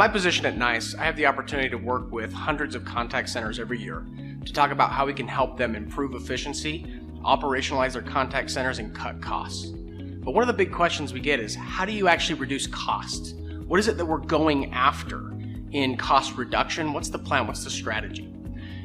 my position at NICE, I have the opportunity to work with hundreds of contact centers every year to talk about how we can help them improve efficiency, operationalize their contact centers, and cut costs. But one of the big questions we get is, how do you actually reduce costs? What is it that we're going after in cost reduction? What's the plan? What's the strategy?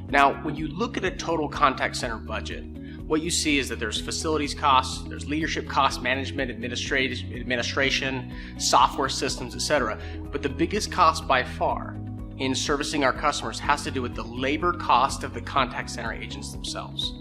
Now, when you look at a total contact center budget, what you see is that there's facilities costs, there's leadership costs, management, administration, software systems, etc. But the biggest cost by far in servicing our customers has to do with the labor cost of the contact center agents themselves.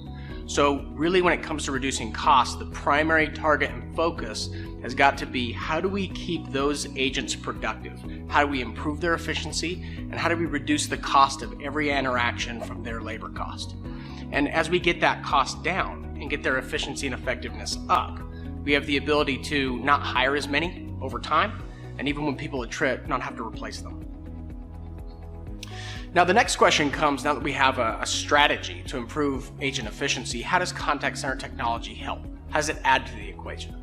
So really, when it comes to reducing costs, the primary target and focus has got to be, how do we keep those agents productive? How do we improve their efficiency? And how do we reduce the cost of every interaction from their labor cost? And as we get that cost down and get their efficiency and effectiveness up, we have the ability to not hire as many over time, and even when people attrit, not have to replace them. Now, the next question comes, now that we have a strategy to improve agent efficiency, how does contact center technology help? How does it add to the equation?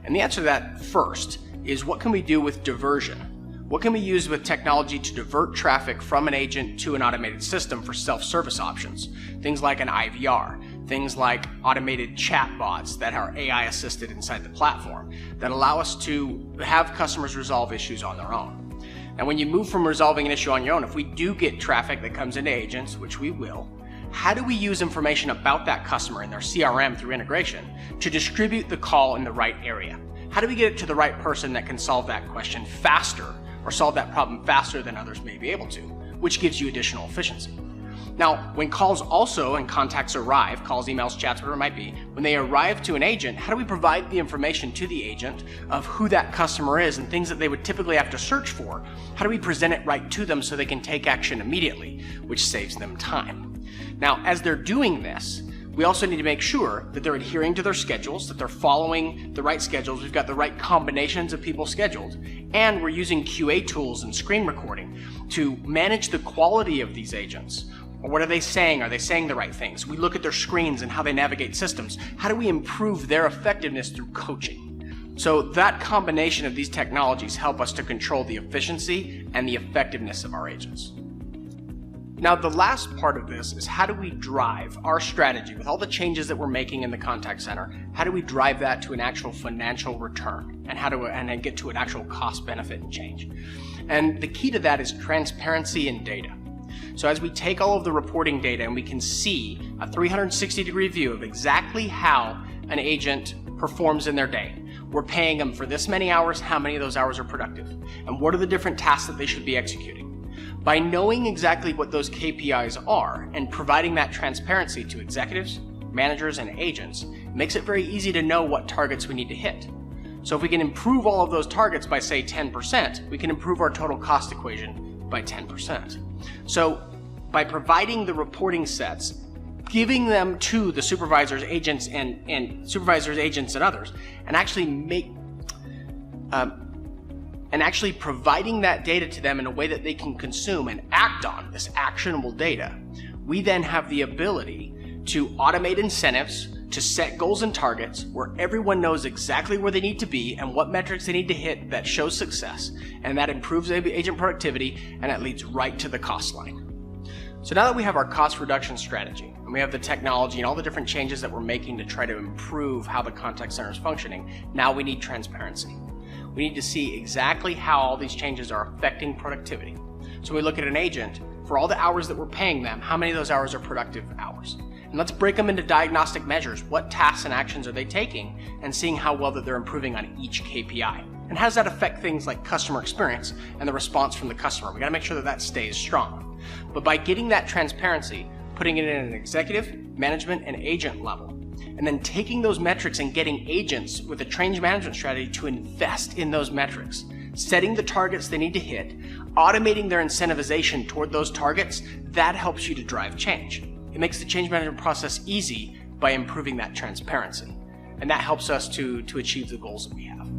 And the answer to that first is, what can we do with diversion? What can we use with technology to divert traffic from an agent to an automated system for self-service options? Things like an IVR, things like automated chatbots that are AI assisted inside the platform that allow us to have customers resolve issues on their own. And when you move from resolving an issue on your own, if we do get traffic that comes into agents, which we will, how do we use information about that customer in their CRM through integration to distribute the call in the right area? How do we get it to the right person that can solve that question faster, or solve that problem faster than others may be able to, which gives you additional efficiency? Now, when calls also and contacts arrive, calls, emails, chats, whatever it might be, when they arrive to an agent, how do we provide the information to the agent of who that customer is and things that they would typically have to search for? How do we present it right to them so they can take action immediately, which saves them time? Now, as they're doing this, we also need to make sure that they're adhering to their schedules, that they're following the right schedules, we've got the right combinations of people scheduled, and we're using QA tools and screen recording to manage the quality of these agents. Or what are they saying? Are they saying the right things? We look at their screens and how they navigate systems. How do we improve their effectiveness through coaching? So that combination of these technologies help us to control the efficiency and the effectiveness of our agents. Now, the last part of this is, how do we drive our strategy with all the changes that we're making in the contact center? How do we drive that to an actual financial return, and then get to an actual cost benefit and change? And the key to that is transparency and data. So as we take all of the reporting data and we can see a 360-degree view of exactly how an agent performs in their day. We're paying them for this many hours, how many of those hours are productive, and what are the different tasks that they should be executing. By knowing exactly what those KPIs are and providing that transparency to executives, managers, and agents, it makes it very easy to know what targets we need to hit. So if we can improve all of those targets by, say, 10%, we can improve our total cost equation by 10%. So by providing the reporting sets, giving them to the supervisors, agents, and supervisors, agents, and others, and actually providing that data to them in a way that they can consume and act on this actionable data, we then have the ability to automate incentives, to set goals and targets where everyone knows exactly where they need to be and what metrics they need to hit that shows success, and that improves agent productivity, and that leads right to the cost line. So now that we have our cost reduction strategy, and we have the technology and all the different changes that we're making to try to improve how the contact center is functioning, now we need transparency. We need to see exactly how all these changes are affecting productivity. So we look at an agent, for all the hours that we're paying them, how many of those hours are productive hours? And let's break them into diagnostic measures. What tasks and actions are they taking, and seeing how well that they're improving on each KPI. And how does that affect things like customer experience and the response from the customer? We gotta make sure that that stays strong. But by getting that transparency, putting it in an executive, management, and agent level, and then taking those metrics and getting agents with a change management strategy to invest in those metrics, setting the targets they need to hit, automating their incentivization toward those targets, that helps you to drive change. It makes the change management process easy by improving that transparency. And that helps us to achieve the goals that we have.